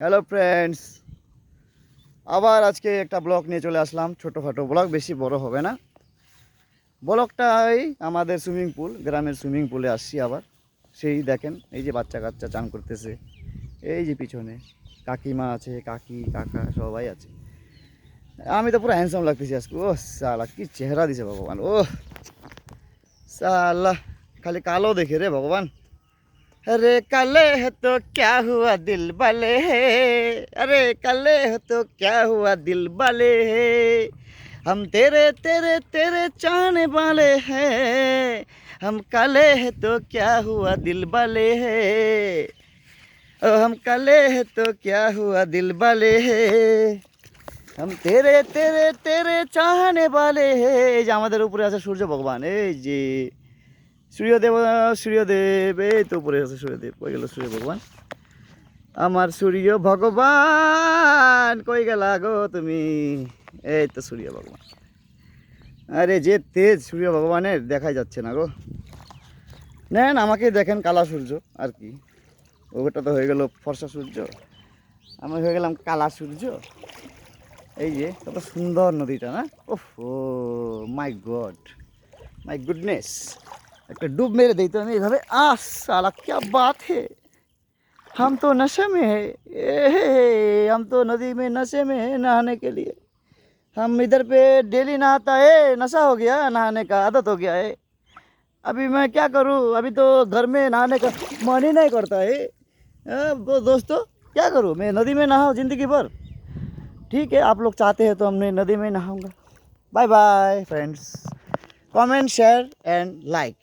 Hello friends, আবার আজকে একটা ব্লগ নিয়ে চলে আসলাম। ছোটোখাটো ব্লগ, বেশি বড় হবে না। ব্লগটাই আমাদের সুইমিং পুল, গ্রামের সুইমিং পুলে আসছি আবার। সেই দেখেন, এই যে বাচ্চা কাচ্চা চান করতেছে, এই যে পিছনে কাকিমা আছে, কাকি কাকা সবাই আছে। আমি তো পুরো হ্যান্ডসাম লাগতেছি আজকে। ও সালা, কি চেহারা দিছে ভগবান! ও সালা, খালি কালো দেখে রে ভগবান। अरे काले है तो क्या हुआ दिल वाले है। अरे काले है तो क्या हुआ दिल वाले है। हम तेरे तेरे तेरे चाहने वाले हैं। हम काले है तो क्या हुआ दिल वाले है। ओ हम काले है तो क्या हुआ दिल वाले है। हम तेरे तेरे तेरे चाहने वाले हैं। এই যে আমাদের উপরে আছে সূর্য ভগবান, এই যে সূর্যদেব। সূর্যদেব এই তো উপরে আছে সূর্যদেব। কই গেল সূর্য ভগবান? আমার সূর্য ভগবান কই গেলা গো তুমি? এই তো সূর্য ভগবান। আরে যে তেজ সূর্য ভগবানের, দেখাই যাচ্ছে না গো। নেন আমাকে দেখেন, কালা সূর্য আর কি। ওটা তো হয়ে গেল ফর্সা সূর্য, আমি হয়ে গেলাম কালা সূর্য। এই যে কত সুন্দর নদীটা না? ওহ মাই গড, মাই গুডনেস। একটা ডুব মেরে দিই তো আমি এইভাবে। আহ साला क्या बात है। हम तो नशे में है। हम तो नदी में नशे में है नहाने के लिए। हम इधर पे डेली नहाता है, नशा हो गया, नहाने का आदत हो गया है। अभी मैं क्या करूं, अभी तो घर में नहाने का मन ही नहीं करता है। दोस्तों क्या करूं, मैं नदी में नहाऊं ज़िंदगी भर? ठीक है, आप लोग चाहते हैं तो हमने नदी में नहाऊंगा। Bye bye friends, comment share and like.